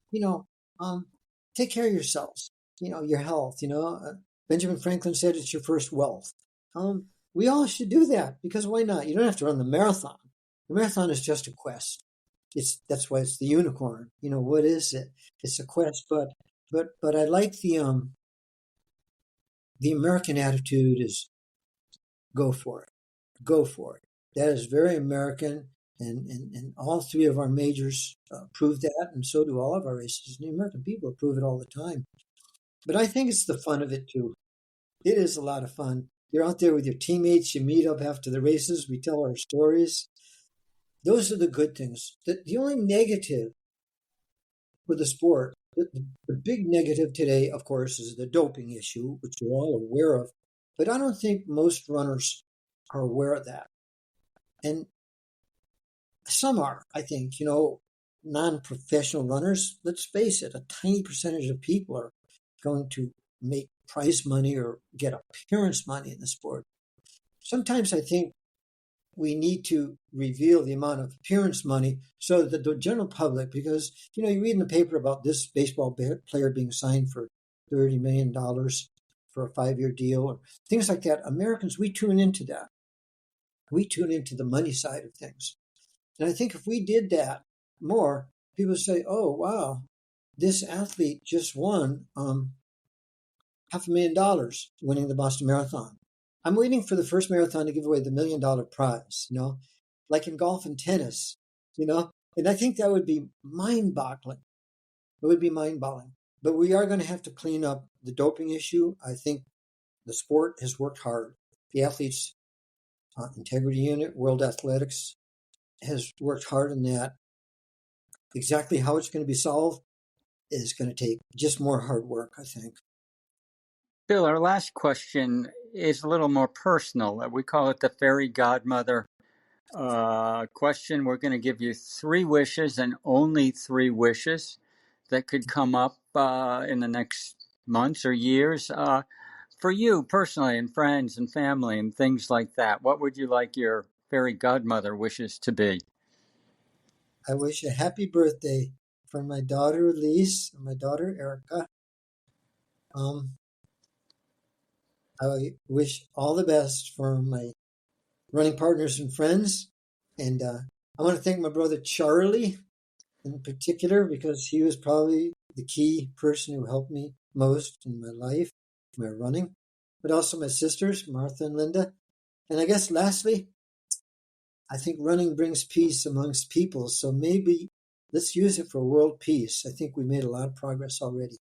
you know, take care of yourselves, your health. Benjamin Franklin said it's your first wealth. We all should do that because why not? You don't have to run the marathon. The marathon is just a quest. That's why it's the unicorn. What is it? It's a quest, but I like the American attitude is go for it. Go for it. That is very American, and all three of our majors prove that, and so do all of our races. And the American people prove it all the time. But I think it's the fun of it too. It is a lot of fun. You're out there with your teammates. You meet up after the races. We tell our stories. Those are the good things. The only negative for the sport, the big negative today, of course, is the doping issue, which we're all aware of. But I don't think most runners are aware of that. And some are, I think, non-professional runners. Let's face it, a tiny percentage of people are going to make prize money or get appearance money in the sport. Sometimes I think we need to reveal the amount of appearance money so that the general public, because, you read in the paper about this baseball player being signed for $30 million for a 5-year deal or things like that. Americans, we tune into that. We tune into the money side of things. And I think if we did that more, people would say, oh, wow, this athlete just won $500,000 winning the Boston Marathon. I'm waiting for the first marathon to give away the $1 million prize, like in golf and tennis, and I think that would be mind-boggling. It would be mind-boggling. But we are going to have to clean up the doping issue. I think the sport has worked hard. The athletes' integrity unit, World Athletics, has worked hard on that. Exactly how it's going to be solved is going to take just more hard work, I think. Bill, our last question is a little more personal. We call it the fairy godmother question. We're going to give you 3 wishes and only 3 wishes that could come up in the next months or years for you personally and friends and family and things like that. What would you like your fairy godmother wishes to be? I wish a happy birthday for my daughter Elise and my daughter Erica. I wish all the best for my running partners and friends. And I want to thank my brother Charlie in particular because he was probably the key person who helped me most in my life, my running, but also my sisters, Martha and Linda. And I guess lastly, I think running brings peace amongst people. So maybe let's use it for world peace. I think we made a lot of progress already.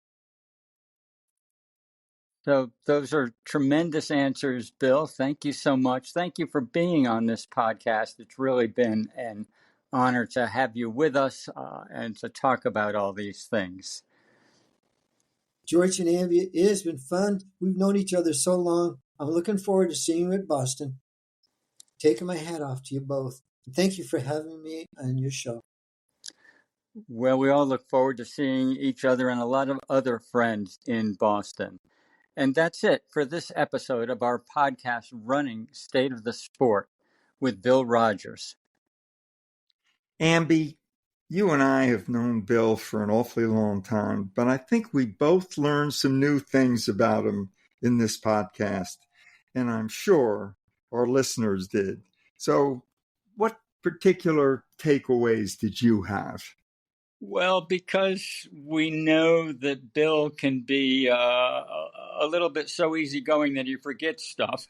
So those are tremendous answers, Bill. Thank you so much. Thank you for being on this podcast. It's really been an honor to have you with us and to talk about all these things. George and Amby, it has been fun. We've known each other so long. I'm looking forward to seeing you at Boston. Taking my hat off to you both. And thank you for having me on your show. Well, we all look forward to seeing each other and a lot of other friends in Boston. And that's it for this episode of our podcast, Running State of the Sport, with Bill Rodgers. Amby, you and I have known Bill for an awfully long time, but I think we both learned some new things about him in this podcast, and I'm sure our listeners did. So, what particular takeaways did you have? Well, because we know that Bill can be a little bit so easygoing that he forgets stuff.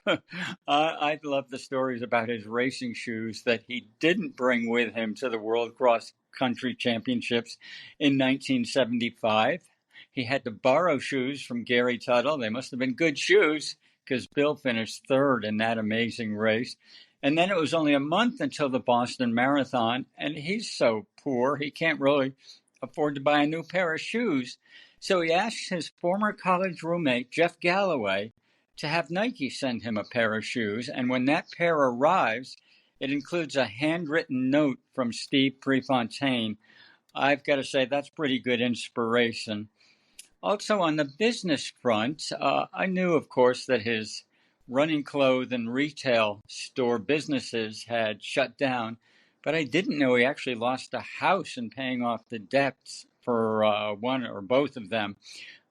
I love the stories about his racing shoes that he didn't bring with him to the World Cross Country Championships in 1975. He had to borrow shoes from Gary Tuttle. They must have been good shoes because Bill finished 3rd in that amazing race. And then it was only a month until the Boston Marathon, and he's so poor he can't really afford to buy a new pair of shoes. So he asked his former college roommate, Jeff Galloway, to have Nike send him a pair of shoes. And when that pair arrives, It includes a handwritten note from Steve Prefontaine. I've got to say, that's pretty good inspiration. Also, on the business front, I knew, of course, that his running clothes and retail store businesses had shut down, but I didn't know he actually lost a house in paying off the debts for one or both of them.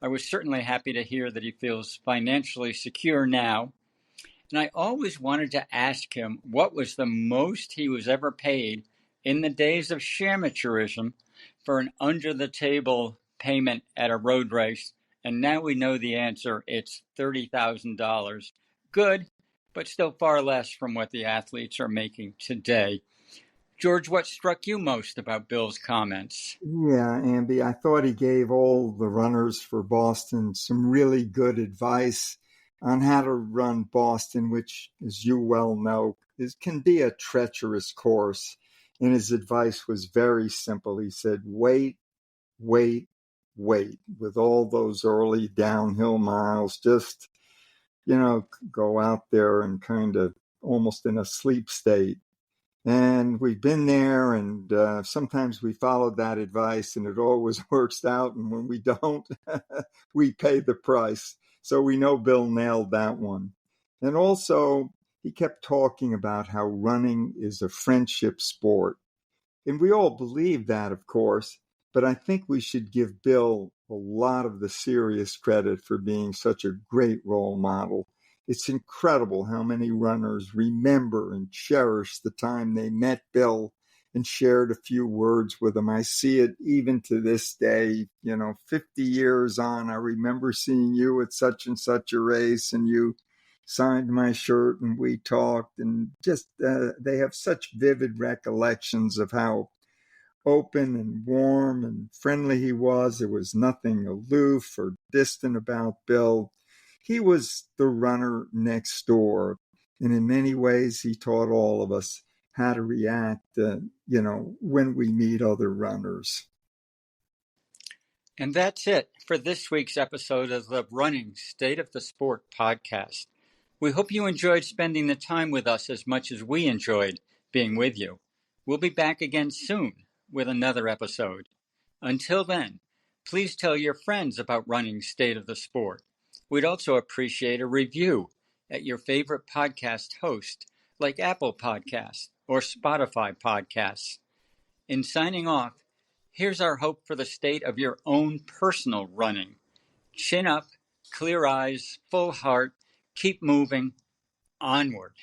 I was certainly happy to hear that he feels financially secure now. And I always wanted to ask him what was the most he was ever paid in the days of shamateurism for an under the table payment at a road race. And now we know the answer. It's $30,000. Good, but still far less from what the athletes are making today. George, what struck you most about Bill's comments? Yeah, Amby, I thought he gave all the runners for Boston some really good advice on how to run Boston, which, as you well know, can be a treacherous course. And his advice was very simple. He said, wait, wait, wait. With all those early downhill miles, just, go out there and kind of almost in a sleep state. And we've been there, and sometimes we followed that advice, and it always works out. And when we don't, we pay the price. So we know Bill nailed that one. And also, he kept talking about how running is a friendship sport. And we all believe that, of course, but I think we should give Bill a lot of the serious credit for being such a great role model. It's incredible how many runners remember and cherish the time they met Bill and shared a few words with him. I see it even to this day, 50 years on. I remember seeing you at such and such a race, and you signed my shirt and we talked, and just they have such vivid recollections of how open and warm and friendly he was. There was nothing aloof or distant about Bill. He was the runner next door, and in many ways he taught all of us how to react when we meet other runners. And that's it for this week's episode of the Running State of the Sport podcast. We hope you enjoyed spending the time with us as much as we enjoyed being with you. We'll be back again soon with another episode. Until then, please tell your friends about Running State of the Sport. We'd also appreciate a review at your favorite podcast host, like Apple Podcasts or Spotify Podcasts. In signing off, here's our hope for the state of your own personal running. Chin up, clear eyes, full heart, keep moving, onward.